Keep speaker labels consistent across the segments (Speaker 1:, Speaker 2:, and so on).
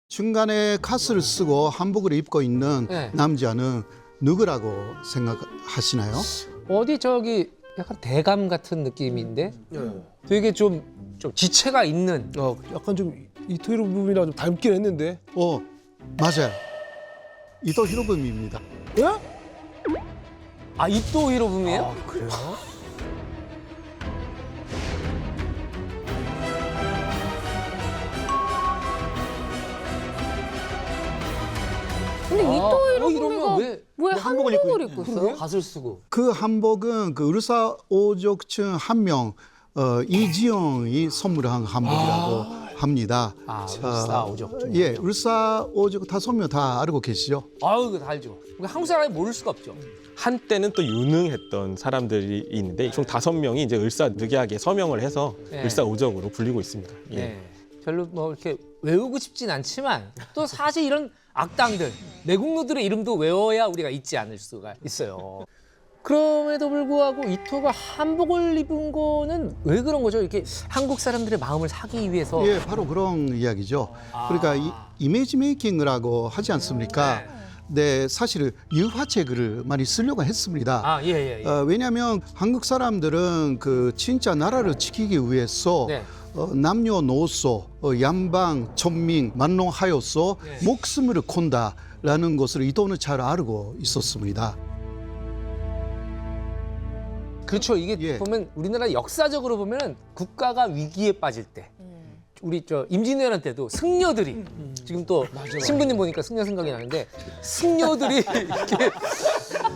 Speaker 1: 중간에 카스를 쓰고 한복을 입고 있는
Speaker 2: 네.
Speaker 1: 남자는 누구라고 생각하시나요?
Speaker 2: 어디 저기 약간 대감 같은 느낌인데 되게 좀 지체가 있는.
Speaker 3: 약간 좀 이토 히로부미랑 좀 닮긴 했는데.
Speaker 1: 맞아요. 이토 히로부미입니다.
Speaker 3: 예?
Speaker 2: 아, 이토 히로부미예요?
Speaker 3: 그래요?
Speaker 4: 근데 이토 히로부미가
Speaker 2: 이러면
Speaker 4: 왜 한복을 입고 있어요?
Speaker 2: 갓을 쓰고.
Speaker 1: 그 한복은 그 을사 오족층 한 명 이지영이 선물한 한복이라고 합니다.
Speaker 2: 을사 오족층.
Speaker 1: 예, 을사 오족 다 선명 다 알고 계시죠?
Speaker 2: 아유, 그거 다 알죠. 그러니까 한국 사람이 모를 수가 없죠.
Speaker 5: 한때는 또 유능했던 사람들이 있는데 총 5명이 이제 을사늑약에 서명을 해서
Speaker 2: 네.
Speaker 5: 을사오적으로 불리고 있습니다. 예.
Speaker 2: 네. 별로 뭐 이렇게 외우고 싶진 않지만 또 사실 이런 악당들, 내국노들의 이름도 외워야 우리가 잊지 않을 수가 있어요. 그럼에도 불구하고 이토가 한복을 입은 거는 왜 그런 거죠? 이렇게 한국 사람들의 마음을 사기 위해서.
Speaker 1: 예, 바로 그런 이야기죠. 그러니까 이미지 메이킹이라고 하지 않습니까? 네, 사실은 유화책을 많이 쓰려고 했습니다.
Speaker 2: 아, 예.
Speaker 1: 왜냐하면 한국 사람들은 그 진짜 나라를 지키기 위해서
Speaker 2: 네.
Speaker 1: 남녀노소, 양방, 천민, 만농하여서 목숨을 건다라는 것을 이토는 잘 알고 있었습니다.
Speaker 2: 그렇죠. 이게
Speaker 1: 예.
Speaker 2: 보면 우리나라 역사적으로 보면 국가가 위기에 빠질 때 우리 저 임진왜란 때도 승려들이 지금 또 신부님 보니까 승려 생각이 나는데 승려들이 이렇게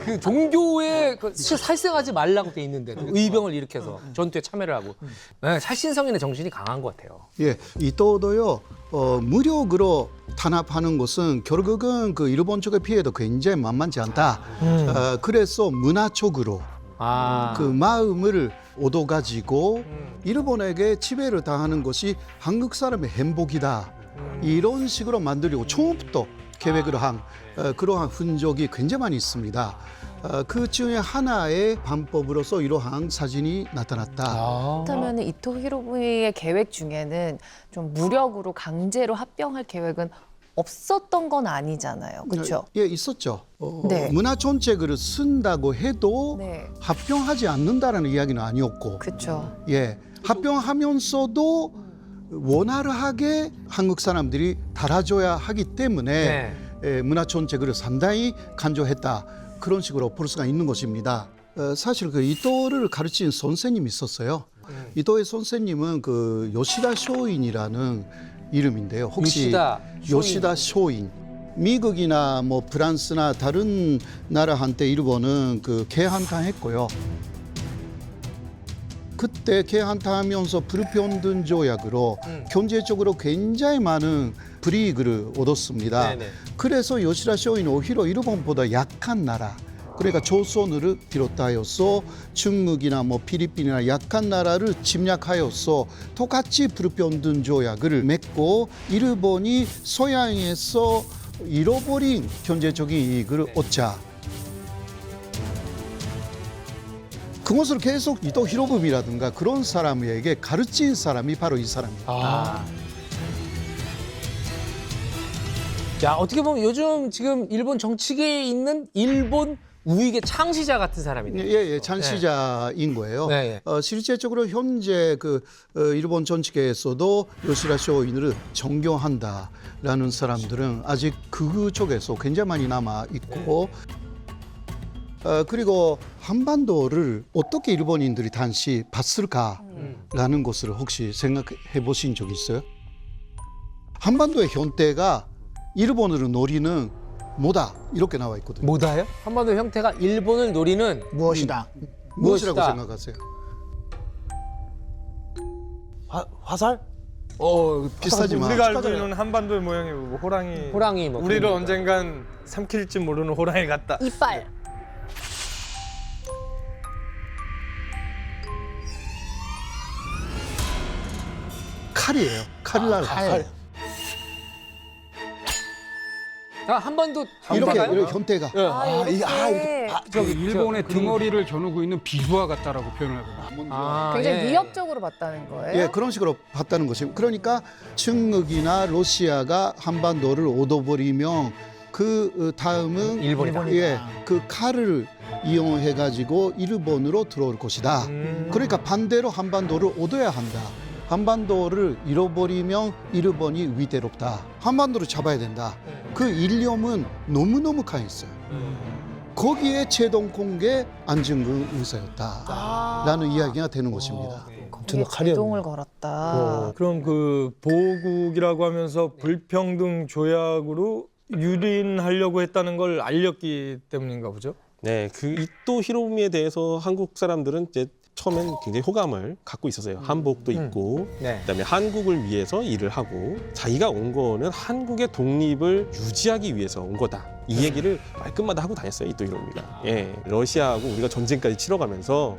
Speaker 2: 그 종교에 살생하지 말라고 돼 있는데 의병을 일으켜서 전투에 참여를 하고 네, 살신성인의 정신이 강한 것 같아요.
Speaker 1: 예, 이토도요 무력으로 탄압하는 것은 결국은 그 일본 쪽의 피해도 굉장히 만만치 않다. 그래서 문화적으로 그 마음을 얻어가지고 일본에게 지배를 당하는 것이 한국 사람의 행복이다. 이런 식으로 만들려고 처음부터 계획을 한 그러한 흔적이 굉장히 많이 있습니다. 그 중에 하나의 방법으로서 이러한 사진이 나타났다.
Speaker 4: 그렇다면 이토 히로부미의 계획 중에는 좀 무력으로 강제로 합병할 계획은 없었던 건 아니잖아요. 그렇죠?
Speaker 1: 예, 있었죠.
Speaker 4: 네.
Speaker 1: 문화 정책을 쓴다고 해도
Speaker 4: 네.
Speaker 1: 합병하지 않는다라는 이야기는 아니었고,
Speaker 4: 그렇죠.
Speaker 1: 예, 합병하면서도 원활하게 한국 사람들이 달아줘야 하기 때문에 문화 정책을 상당히 간조했다. 그런 식으로 볼 수가 있는 것입니다. 사실 그 이토를 가르친 선생님이 있었어요. 이토의 선생님은 그 요시다 쇼인이라는 이름인데요. 혹시 요시다 쇼인. 미국이나 뭐 프랑스나 다른 나라한테 일본은 그 개한타했고요. 그때 개한타하면서 불평등 조약으로 경제적으로 굉장히 많은 불이익을 얻었습니다.
Speaker 2: 네네.
Speaker 1: 그래서 요시다 쇼인은 오히려 일본보다 약한 나라, 그러니까 조선을 비롯하여서 중국이나 뭐 필리핀이나 약한 나라를 침략하여서 똑같이 불평등 조약을 맺고 일본이 서양에서 잃어버린 경제적인 이익을 얻자. 그것을 계속 이토 히로부미라든가 그런 사람에게 가르친 사람이 바로 이 사람입니다.
Speaker 2: 자, 어떻게 보면 요즘 지금 일본 정치계에 있는 일본 우익의 창시자 같은 사람이네요.
Speaker 1: 예, 창시자인 거예요.
Speaker 2: 네,
Speaker 1: 실제적으로 현재 그 일본 정치계에서도 요시다 쇼인을 존경한다라는 사람들은 아직 그 쪽에서 굉장히 많이 남아 있고, 그리고 한반도를 어떻게 일본인들이 당시 봤을까라는 것을 혹시 생각해 보신 적 있어요? 한반도의 형태가 일본을 노리는 뭐다 이렇게 나와 있거든요.
Speaker 2: 뭐다요? 한반도 형태가 일본을 노리는
Speaker 1: 무엇이라고
Speaker 2: 무엇이다.
Speaker 1: 생각하세요?
Speaker 3: 화살?
Speaker 1: 비슷하지만
Speaker 6: 우리가 알고 있는 한반도의 모양이 뭐
Speaker 2: 호랑이 뭐
Speaker 6: 우리를
Speaker 2: 그런
Speaker 6: 언젠간 삼킬지 모르는 호랑이 같다.
Speaker 4: 이빨.
Speaker 1: 칼이에요. 칼날.
Speaker 2: 칼. 한반도
Speaker 1: 이렇게
Speaker 2: 현대가요?
Speaker 1: 현대가.
Speaker 3: 이렇게.
Speaker 7: 저기 일본의 등어리를 겨누고 있는 비수와 같다라고 표현을 하거든요.
Speaker 4: 굉장히
Speaker 2: 예.
Speaker 4: 위협적으로 봤다는 거예요.
Speaker 1: 예, 그런 식으로 봤다는 것이. 그러니까 중국이나 러시아가 한반도를 얻어버리면 그 다음은
Speaker 2: 일본이다.
Speaker 1: 예, 그 칼을 이용해 가지고 일본으로 들어올 것이다. 그러니까 반대로 한반도를 얻어야 한다. 한반도를 잃어버리면 일본이 위대롭다. 한반도를 잡아야 된다. 그 일념은 너무너무 강했어요. 거기에 제동공개 안중근 의사였다. 라는 이야기가 되는 것입니다.
Speaker 3: 엄청난 칼이었네.
Speaker 4: 제동을 걸었다.
Speaker 6: 그럼 그 보국이라고 하면서 불평등 조약으로 유린하려고 했다는 걸 알렸기 때문인가 보죠?
Speaker 5: 네, 그 이토 히로부미에 대해서 한국 사람들은 이제 처음엔 굉장히 호감을 갖고 있었어요. 한복도 입고
Speaker 2: 네.
Speaker 5: 그다음에 한국을 위해서 일을 하고 자기가 온 거는 한국의 독립을 유지하기 위해서 온 거다. 이 얘기를 말끝마다 하고 다녔어요. 이토 히로부미가. 예, 러시아하고 우리가 전쟁까지 치러가면서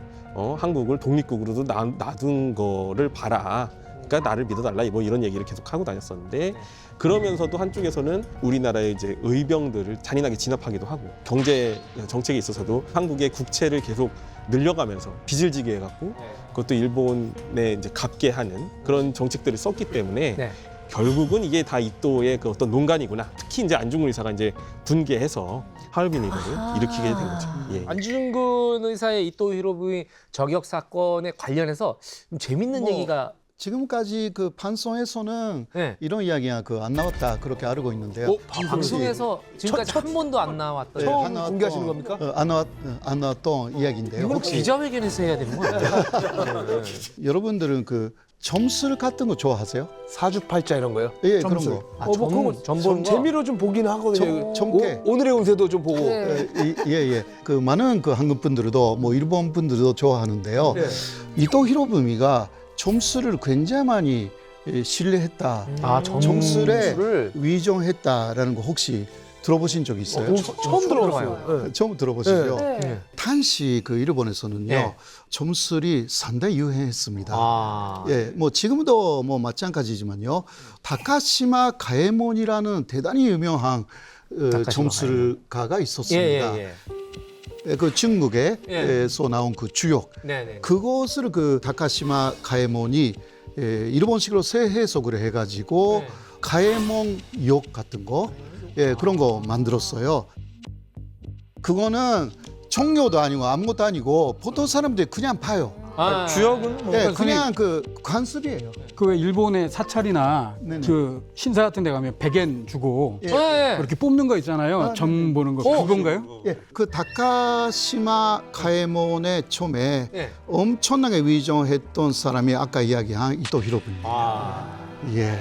Speaker 5: 한국을 독립국으로도 놔둔 거를 봐라. 그러니까 나를 믿어달라. 뭐 이런 얘기를 계속 하고 다녔었는데 그러면서도 한쪽에서는 우리나라의 이제 의병들을 잔인하게 진압하기도 하고 경제 정책에 있어서도 한국의 국채를 계속 늘려가면서 빚을 지게 해갖고 그것도 일본에 이제 갚게 하는 그런 정책들을 썼기 때문에
Speaker 2: 네.
Speaker 5: 결국은 이게 다 이토의 그 어떤 농간이구나. 특히 이제 안중근 의사가 이제 분개해서 하얼빈 이거를 일으키게 된 거죠. 예.
Speaker 2: 안중근 의사의 이토 히로부미 저격 사건에 관련해서 좀 재밌는
Speaker 1: 뭐,
Speaker 2: 얘기가
Speaker 1: 지금까지 그 방송에서는
Speaker 2: 네.
Speaker 1: 이런 이야기가 그 안 나왔다 그렇게 알고 있는데요.
Speaker 2: 방송에서 지금까지 한 번도 안 나왔던
Speaker 1: 네,
Speaker 3: 처음
Speaker 1: 안 나왔던,
Speaker 3: 공개하시는 겁니까?
Speaker 1: 안 나왔던 이야기인데요.
Speaker 2: 이건
Speaker 1: 혹시
Speaker 2: 기자회견에서 해야 되는 거 아니에요?
Speaker 1: 여러분들은 그 점술 같은 거 좋아하세요?
Speaker 3: 사주팔자 이런 거요?
Speaker 1: 예,
Speaker 3: 점술.
Speaker 1: 그런 거.
Speaker 3: 뭐 그런 거
Speaker 2: 점
Speaker 3: 좀
Speaker 2: 보는 거?
Speaker 3: 재미로 좀 보긴 하거든요.
Speaker 1: 점괘.
Speaker 3: 오늘의 운세도 좀 보고.
Speaker 4: 네.
Speaker 1: 예. 그 많은 그 한국 분들도 뭐 일본 분들도 좋아하는데요.
Speaker 3: 네.
Speaker 1: 이토 히로부미가 점술을 굉장히 많이 신뢰했다. 점술에 위정했다라는 거 혹시 들어보신 적 있어요?
Speaker 3: 처음 들어봤어요. 네.
Speaker 1: 처음 들어보시죠?
Speaker 4: 네.
Speaker 1: 당시 그 일본에서는요,
Speaker 2: 네.
Speaker 1: 점술이 상당히 유행했습니다.
Speaker 2: 아.
Speaker 1: 예, 뭐 지금도 뭐 마찬가지지만요. 다카시마 가에몬이라는 대단히 유명한 점술가가 있었습니다.
Speaker 2: 예.
Speaker 1: 그 중국에서
Speaker 2: 예.
Speaker 1: 나온 그 주역.
Speaker 2: 네네.
Speaker 1: 그것을 그 다카시마 가에몬이 일본식으로 새 해석을 해가지고
Speaker 2: 네.
Speaker 1: 가에몬 역 같은 거, 그런 거 만들었어요. 그거는 종교도 아니고 아무것도 아니고 보통 사람들이 그냥 봐요.
Speaker 6: 주역은 뭐
Speaker 1: 그냥 그 관습이에요.
Speaker 7: 그 왜 일본의 사찰이나
Speaker 1: 네네.
Speaker 7: 그 신사 같은 데 가면 백엔 주고
Speaker 2: 네.
Speaker 7: 그렇게 뽑는 거 있잖아요. 점 보는 거. 그건가요?
Speaker 1: 예, 그 다카시마 가에몬의 처음에
Speaker 2: 예.
Speaker 1: 엄청나게 위정했던 사람이 아까 이야기한 이토 히로부미. 예.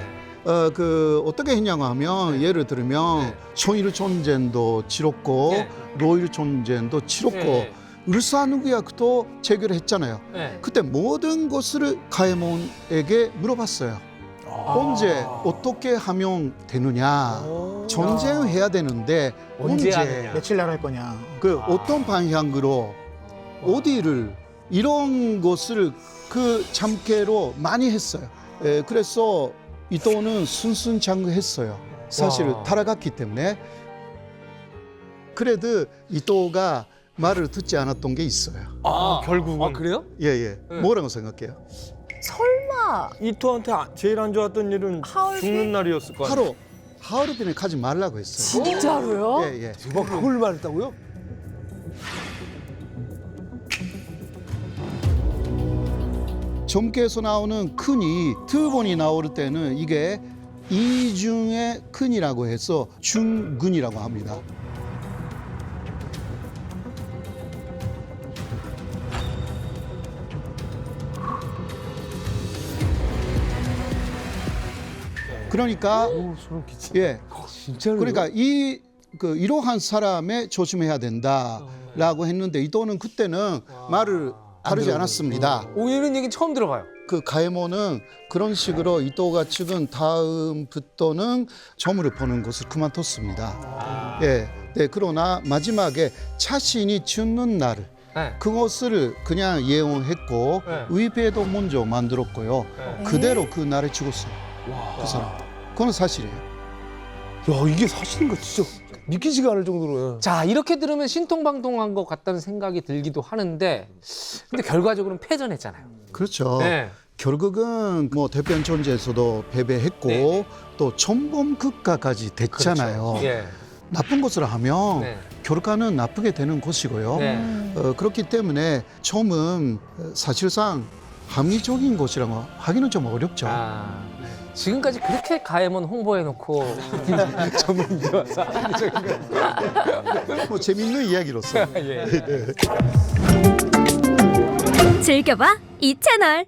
Speaker 1: 그 어떻게 했냐고 하면 예를 들면 청일 전쟁도 치렀고
Speaker 2: 네.
Speaker 1: 노일 전쟁도 치렀고
Speaker 2: 네.
Speaker 1: 을사늑약도 체결했잖아요.
Speaker 2: 네.
Speaker 1: 그때 모든 것을 가에몬에게 물어봤어요. 언제 어떻게 하면 되느냐? 전쟁해야 되는데
Speaker 2: 언제 하느냐?
Speaker 8: 며칠 날 할 거냐.
Speaker 1: 그 어떤 방향으로 어디를 이런 것을 그 참깨로 많이 했어요. 그래서 이토는 순순장구했어요. 사실
Speaker 2: 와.
Speaker 1: 타락했기 때문에. 그래도 이토가 말을 듣지 않았던 게 있어요.
Speaker 6: 결국은
Speaker 2: 그래요?
Speaker 1: 예. 뭐라고 생각해요?
Speaker 4: 설마
Speaker 6: 이토한테 제일 안 좋았던 일은
Speaker 4: 하얼빈?
Speaker 6: 죽는 날이었을 거 아니에요?
Speaker 1: 바로 하얼빈에 가지 말라고 했어요.
Speaker 4: 진짜로요?
Speaker 1: 예.
Speaker 3: 뭐 그걸 말했다고요?
Speaker 1: 점괘에서 나오는 큰이 두 번이 나올 때는 이게 이중의 큰이라고 해서 중근이라고 합니다. 그러니까 예,
Speaker 3: 진짜로.
Speaker 1: 그러니까 이러한 사람에 조심해야 된다라고 했는데 이토는 그때는 말을 다르지 않았습니다.
Speaker 2: 이런 얘기 처음 들어봐요.
Speaker 1: 그 가에몬은 그런 식으로 이토가 찍은 다음부터는 점을 보는 것을 그만뒀습니다. 네, 그러나 마지막에 자신이 죽는 날을
Speaker 2: 네.
Speaker 1: 그것을 그냥 예언했고
Speaker 2: 네.
Speaker 1: 의배도 먼저 만들었고요. 그대로 그 날에 죽었어요. 그 사람. 그건 사실이에요.
Speaker 3: 야, 이게 사실인가 진짜. 믿기지가 않을 정도로.
Speaker 2: 자, 이렇게 들으면 신통방통한 것 같다는 생각이 들기도 하는데 근데 결과적으로는 패전했잖아요.
Speaker 1: 그렇죠.
Speaker 2: 네.
Speaker 1: 결국은 뭐 대변촌제에서도 패배했고
Speaker 2: 네.
Speaker 1: 또 천범국가까지 됐잖아요.
Speaker 2: 그렇죠. 예.
Speaker 1: 나쁜 것을 하면
Speaker 2: 네.
Speaker 1: 결과는 나쁘게 되는 것이고요.
Speaker 2: 네.
Speaker 1: 그렇기 때문에 첨은 사실상 합리적인 것이라고 하기는 좀 어렵죠.
Speaker 2: 아, 지금까지 그렇게 가해문 홍보해놓고 전문기 와서
Speaker 1: 뭐 재밌는 이야기로서.
Speaker 2: 예.
Speaker 8: 즐겨봐 이 채널.